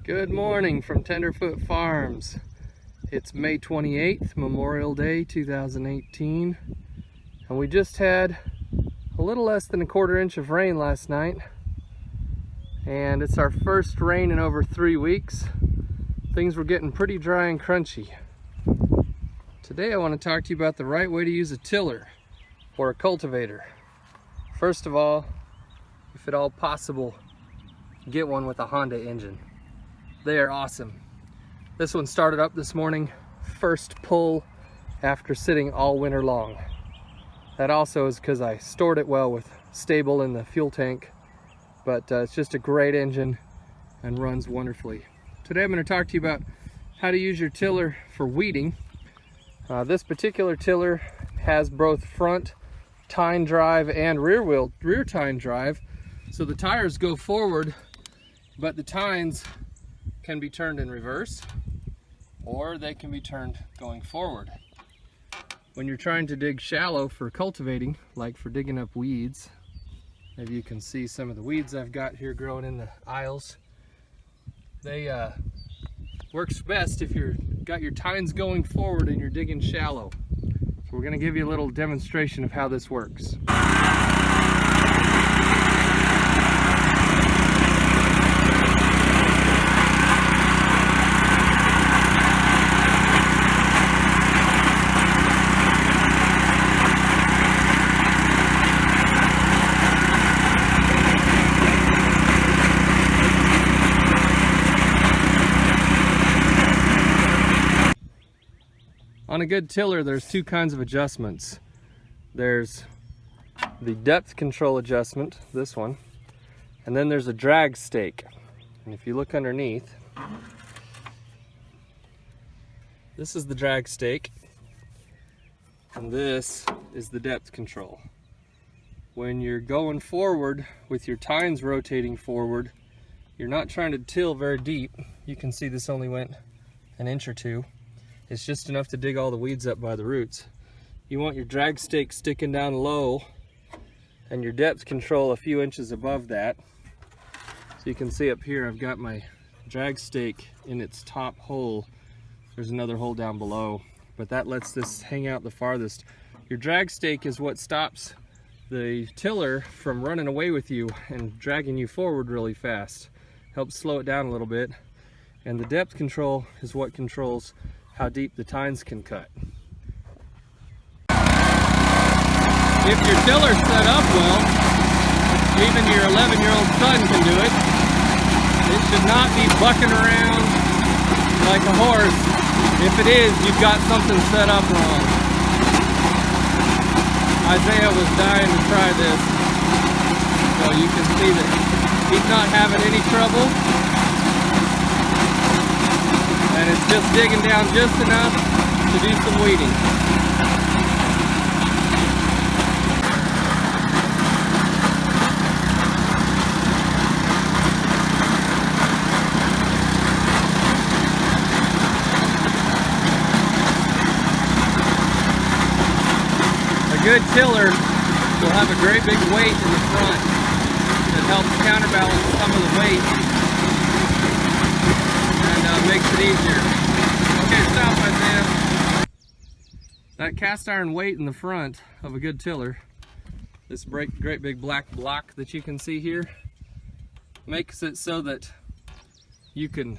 Good morning from Tenderfoot Farms. It's May 28th, Memorial Day 2018, and we just had a little less than a quarter inch of rain last night, and it's our first rain in over 3 weeks. Things were getting pretty dry and crunchy. Today I want to talk to you about the right way to use a tiller or a cultivator. First of all, if at all possible, get one with a Honda engine. They are awesome. This one started up this morning, first pull after sitting all winter long. That also is because I stored it well with stable in the fuel tank, but it's just a great engine and runs wonderfully. Today I'm going to talk to you about how to use your tiller for weeding. This particular tiller has both front tine drive and rear tine drive, so the tires go forward, but the tines can be turned in reverse, or they can be turned going forward. When you're trying to dig shallow for cultivating, like for digging up weeds, maybe you can see some of the weeds I've got here growing in the aisles. They works best if you've got your tines going forward and you're digging shallow. So we're going to give you a little demonstration of how this works. On a good tiller, there's two kinds of adjustments. There's the depth control adjustment, this one, and then there's a drag stake. And if you look underneath, this is the drag stake, and this is the depth control. When you're going forward with your tines rotating forward, you're not trying to till very deep. You can see this only went an inch or two. It's just enough to dig all the weeds up by the roots. You want your drag stake sticking down low and your depth control a few inches above that. So you can see up here I've got my drag stake in its top hole. There's another hole down below, but that lets this hang out the farthest. Your drag stake is what stops the tiller from running away with you and dragging you forward really fast. Helps slow it down a little bit. And the depth control is what controls how deep the tines can cut. If your tiller's set up well, even your 11-year-old son can do it. It should not be bucking around like a horse. If it is, you've got something set up wrong. Isaiah was dying to try this, so you can see that he's not having any trouble. And it's just digging down just enough to do some weeding. A good tiller will have a great big weight in the front that helps counterbalance some of the weight. Makes it easier. Okay, stop Isaiah. That cast iron weight in the front of a good tiller, this great big black block that you can see here, makes it so that you can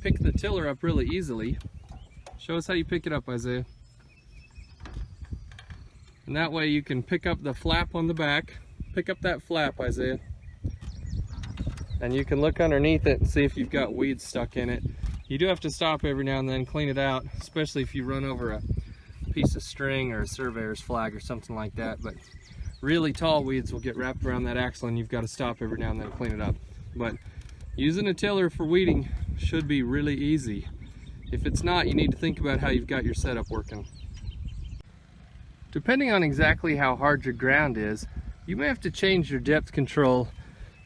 pick the tiller up really easily. Show us how you pick it up, Isaiah. And that way you can pick up the flap on the back. Pick up that flap, Isaiah. And you can look underneath it and see if you've got weeds stuck in it. You do have to stop every now and then, clean it out, especially if you run over a piece of string or a surveyor's flag or something like that. But really tall weeds will get wrapped around that axle and you've got to stop every now and then and clean it up. But using a tiller for weeding should be really easy. If it's not, you need to think about how you've got your setup working. Depending on exactly how hard your ground is, you may have to change your depth control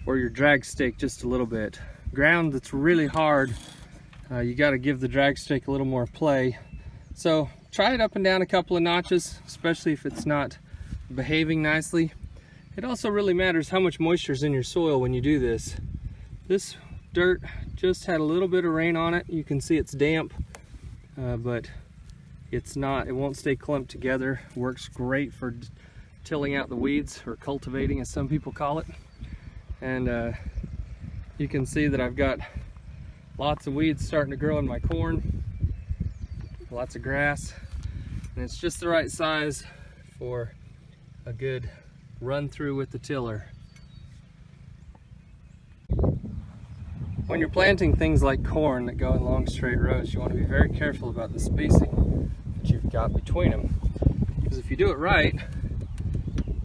or your drag stake just a little bit. Ground that's really hard, you got to give the drag stake a little more play. So try it up and down a couple of notches, especially if it's not behaving nicely. It also really matters how much moisture is in your soil when you do this. This dirt just had a little bit of rain on it. You can see it's damp, but it won't stay clumped together. Works great for tilling out the weeds, or cultivating as some people call it. And you can see that I've got lots of weeds starting to grow in my corn, lots of grass, and it's just the right size for a good run through with the tiller. When you're planting things like corn that go in long straight rows, you want to be very careful about the spacing that you've got between them, because if you do it right,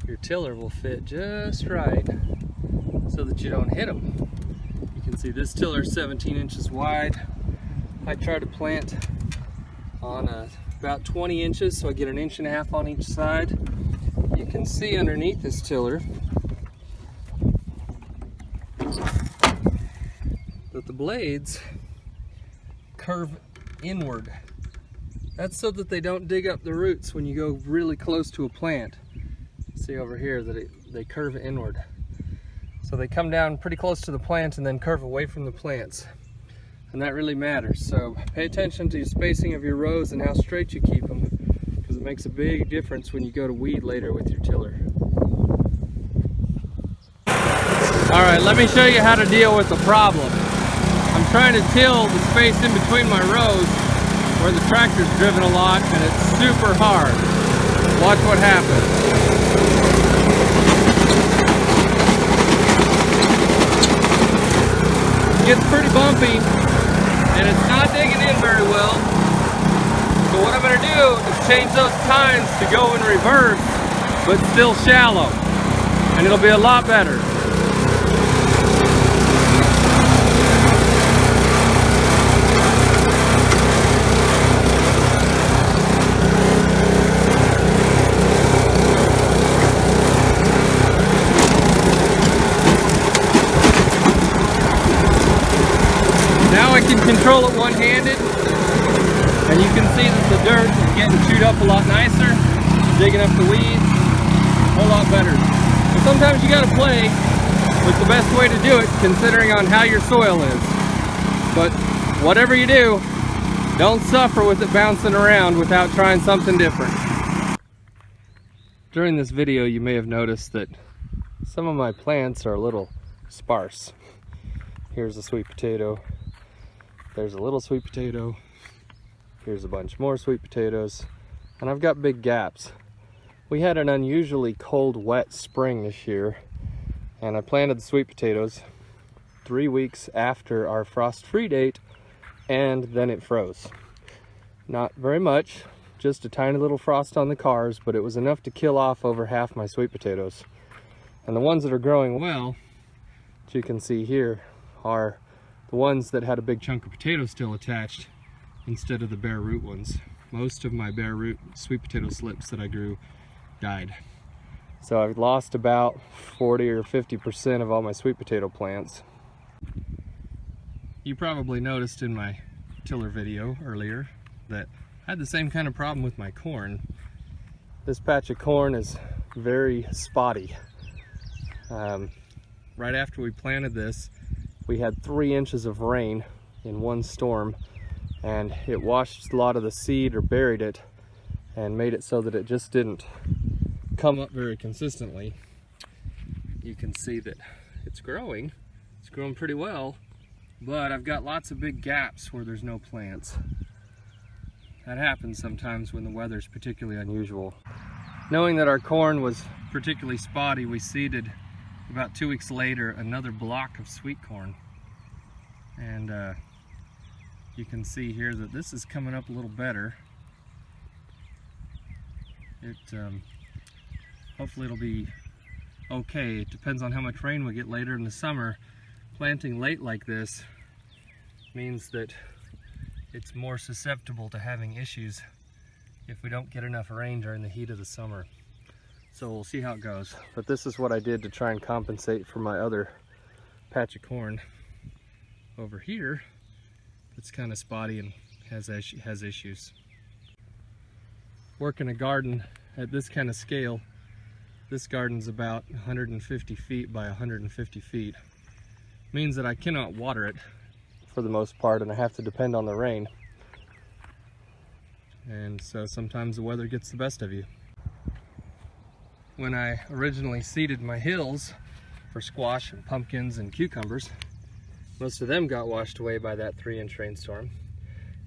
your tiller will fit just right so that you don't hit them. You can see this tiller is 17 inches wide. I try to plant on about 20 inches, so I get 1.5 inches on each side. You can see underneath this tiller that the blades curve inward. That's so that they don't dig up the roots when you go really close to a plant. See over here that they curve inward. So they come down pretty close to the plant and then curve away from the plants. And that really matters. So pay attention to your spacing of your rows and how straight you keep them, because it makes a big difference when you go to weed later with your tiller. Alright, let me show you how to deal with the problem. I'm trying to till the space in between my rows where the tractor's driven a lot and it's super hard. Watch what happens. It gets pretty bumpy and it's not digging in very well. So what I'm going to do is change those tines to go in reverse, but still shallow, and it'll be a lot better. Now I can control it one-handed, and you can see that the dirt is getting chewed up a lot nicer, digging up the weeds a whole lot better. But sometimes you gotta play with the best way to do it, considering on how your soil is. But whatever you do, don't suffer with it bouncing around without trying something different. During this video, you may have noticed that some of my plants are a little sparse. Here's a sweet potato. There's a little sweet potato. Here's a bunch more sweet potatoes. And I've got big gaps. We had an unusually cold, wet spring this year, and I planted the sweet potatoes 3 weeks after our frost-free date, and then it froze. Not very much, just a tiny little frost on the cars, but it was enough to kill off over half my sweet potatoes. And the ones that are growing well, as you can see here, are the ones that had a big chunk of potato still attached instead of the bare root ones. Most of my bare root sweet potato slips that I grew died. So I've lost about 40 or 50% of all my sweet potato plants. You probably noticed in my tiller video earlier that I had the same kind of problem with my corn. This patch of corn is very spotty. Right after we planted this, we had 3 inches of rain in one storm, and it washed a lot of the seed or buried it and made it so that it just didn't come up very consistently. You can see that it's growing pretty well, but I've got lots of big gaps where there's no plants. That happens sometimes when the weather's particularly unusual. Knowing that our corn was particularly spotty, we seeded about 2 weeks later another block of sweet corn, and you can see here that this is coming up a little better. Hopefully it'll be okay. It depends on how much rain we get later in the summer. Planting late like this means that it's more susceptible to having issues if we don't get enough rain during the heat of the summer. So we'll see how it goes. But this is what I did to try and compensate for my other patch of corn over here. It's kind of spotty and has issues. Working a garden at this kind of scale, this garden's about 150 feet by 150 feet. means that I cannot water it for the most part, and I have to depend on the rain. And so sometimes the weather gets the best of you. When I originally seeded my hills for squash and pumpkins and cucumbers, most of them got washed away by that 3-inch rainstorm.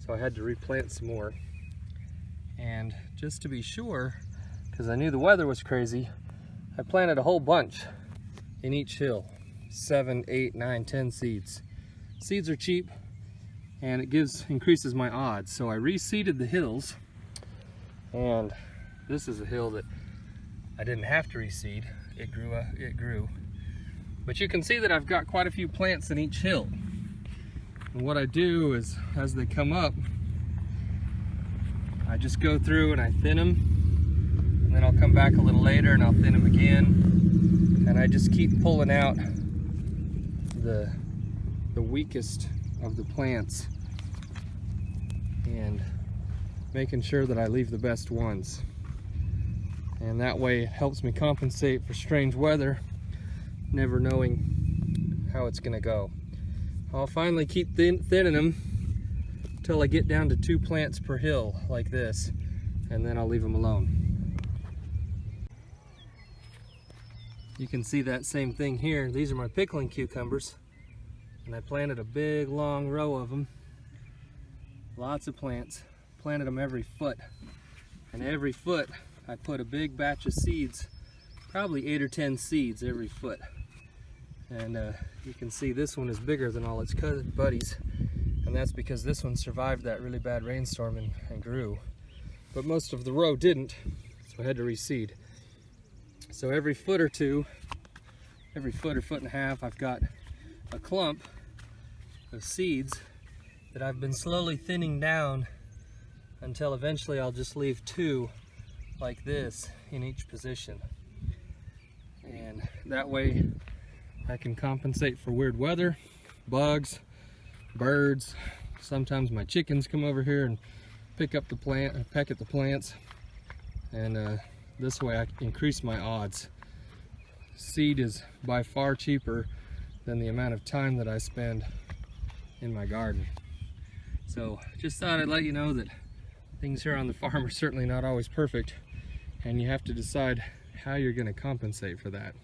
So I had to replant some more. And just to be sure, because I knew the weather was crazy, I planted a whole bunch in each hill. 7, 8, 9, 10 seeds. Seeds are cheap, and it increases my odds. So I reseeded the hills, and this is a hill that I didn't have to reseed. It grew. But you can see that I've got quite a few plants in each hill. And what I do is, as they come up, I just go through and I thin them, and then I'll come back a little later and I'll thin them again, and I just keep pulling out the weakest of the plants and making sure that I leave the best ones. And that way it helps me compensate for strange weather, never knowing how it's gonna go. I'll finally keep thinning them until I get down to 2 plants per hill like this, and then I'll leave them alone. You can see that same thing here. These are my pickling cucumbers, and I planted a big long row of them. Lots of plants. Planted them every foot, and every foot I put a big batch of seeds, probably 8 or 10 seeds every foot. And you can see this one is bigger than all its buddies, and that's because this one survived that really bad rainstorm and grew. But most of the row didn't, so I had to reseed. So every foot or two, every foot or foot and a half, I've got a clump of seeds that I've been slowly thinning down until eventually I'll just leave 2 like this in each position. And that way I can compensate for weird weather, bugs, birds. Sometimes my chickens come over here and peck at the plants. And this way I increase my odds. Seed is by far cheaper than the amount of time that I spend in my garden. So just thought I'd let you know that things here on the farm are certainly not always perfect, and you have to decide how you're going to compensate for that.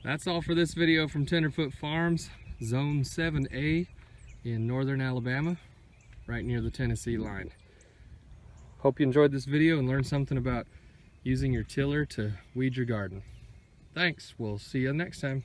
That's all for this video from Tenderfoot Farms, Zone 7A in northern Alabama, right near the Tennessee line. Hope you enjoyed this video and learned something about using your tiller to weed your garden. Thanks, we'll see you next time.